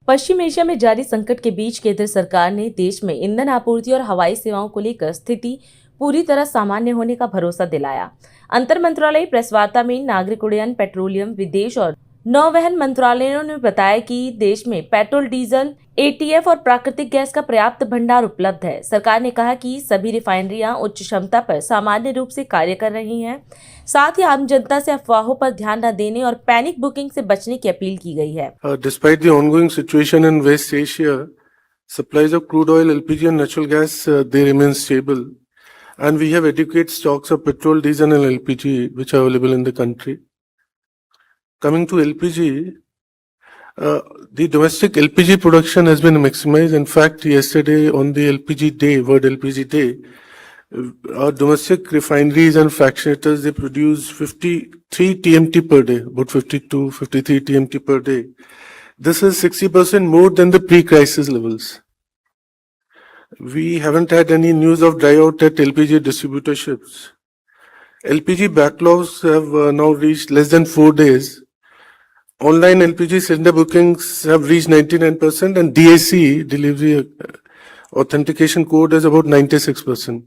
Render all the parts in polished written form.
पश्चिम Asia में जारी संकट के बीच केंद्र सरकार ने देश में ईंधन आपूर्ति और हवाई सेवाओं को लेकर स्थिति पूरी तरह सामान्य होने का भरोसा दिलाया। अंतर मंत्रालयी प्रेस वार्ता में नागरिक उड्डयन, पेट्रोलियम, विदेश और नौवहन मंत्रालयों ने बताया कि देश में पेट्रोल, डीजल, एटीएफ और प्राकृतिक गैस का पर्याप्त भंडार उपलब्ध है। सरकार ने कहा कि सभी रिफाइनरियां उच्च क्षमता पर सामान्य रूप से कार्य कर रही हैं। साथ ही आम जनता से अफवाहों पर ध्यान न देने और पैनिक बुकिंग से बचने की अपील की गई है। Despite the ongoing situation in West Asia, supplies of crude oil, LPG and natural gas, they remain stable. And we have adequate stocks of petrol, diesel and LPG which are available in the country. Coming to LPG, the domestic LPG production has been maximized. In fact, yesterday on the LPG day, World LPG Day, our domestic refineries and fractionators, they produce 53 TMT per day, about 52, 53 TMT per day. This is 60% more than the pre-crisis levels. We haven't had any news of dry out at LPG distributorships. LPG backlogs have now reached less than 4 days. Online LPG cylinder bookings have reached 99% and DAC, delivery authentication code, is about 96%.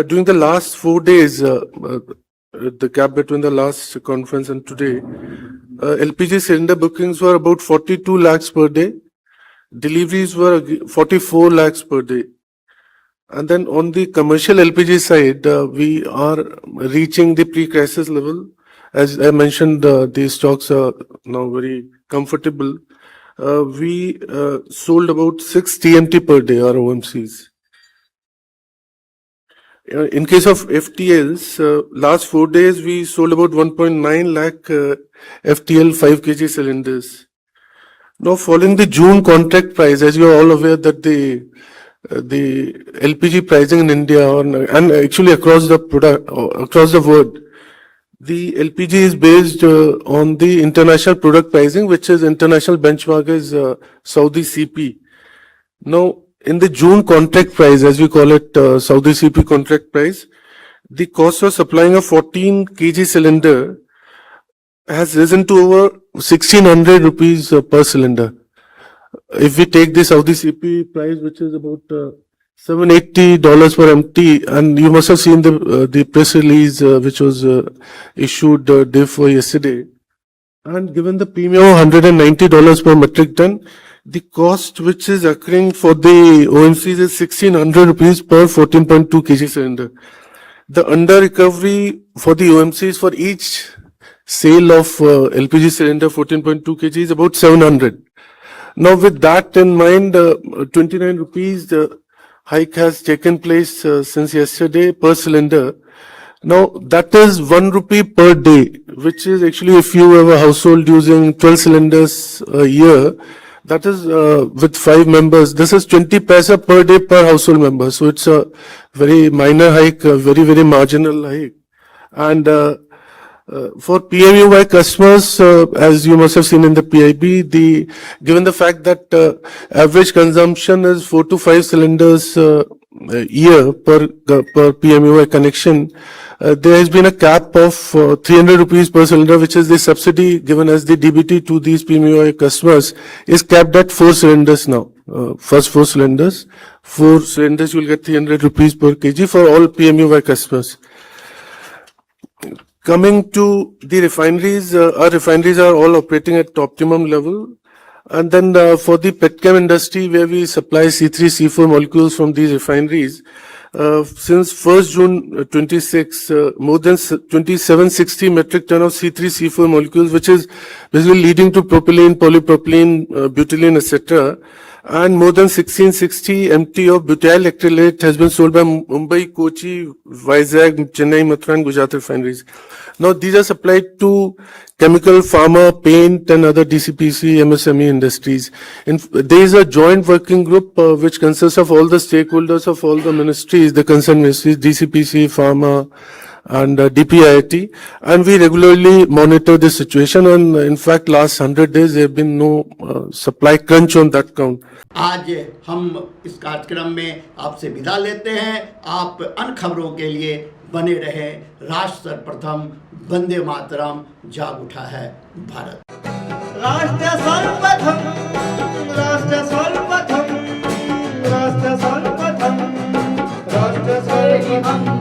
During the last 4 days, the gap between the last conference and today, LPG cylinder bookings were about 42 lakhs per day. Deliveries were 44 lakhs per day. And then on the commercial LPG side, we are reaching the pre-crisis level. As I mentioned, the stocks are now very comfortable. We sold about 6 TMT per day, our OMCs. In case of FTLs, last 4 days we sold about 1.9 lakh FTL 5 kg cylinders. Now, following the June contract price, as you are all aware that the LPG pricing in India and actually across the world, the LPG is based on the international product pricing, which is international benchmark is Saudi CP. Now, in the June contract price, as we call it, Saudi CP contract price, the cost of supplying a 14 kg cylinder has risen to over 1600 rupees per cylinder. If we take the Saudi CP price, which is about $780 per MT, and you must have seen the press release which was issued day before yesterday, and given the premium of $190 per metric ton, the cost which is occurring for the OMCs is 1600 rupees per 14.2 kg cylinder. The under recovery for the OMCs for each sale of LPG cylinder 14.2 kg is about 700. Now, with that in mind, 29 rupees hike has taken place since yesterday per cylinder. Now, that is 1 rupee per day, which is actually, if you have a household using 12 cylinders a year, that is with 5 members, this is 20 paisa per day per household member. So it's a very minor hike, a very, very marginal hike. And for PMUY customers, as you must have seen in the PIB, given the fact that average consumption is 4 to 5 cylinders a year per PMUY connection, there has been a cap of 300 rupees per cylinder, which is the subsidy given as the DBT to these PMUY customers, is capped at 4 cylinders now. First 4 cylinders you will get 300 rupees per kg for all PMUY customers. Coming to the refineries, our refineries are all operating at optimum level. And then for the petchem industry, where we supply C3, C4 molecules from these refineries, since 1st June 26, more than 2760 metric ton of C3, C4 molecules, which is basically leading to propylene, polypropylene, butylene, etc. And more than 1660 MT of butyl acrylate has been sold by Mumbai, Kochi, Vizag, Chennai, Mathura and Gujarat refineries. Now, these are supplied to chemical, pharma, paint and other DCPC, MSME industries. There is a joint working group which consists of all the stakeholders of all the ministries, the concerned ministries, DCPC, pharma and DPIIT, and we regularly monitor the situation, and in fact last 100 days there have been no supply crunch on that count. आज हम इस कार्यक्रम में आपसे विदा लेते हैं। आप अन्य खबरों के लिए बने रहे। राष्ट्र सर्वप्रथम, वंदे मातरम, जाग उठा है भारत। राष्ट्र सर्वप्रथम। राष्ट्र सर्वप्रथम राष्ट्र सर्वप्रथम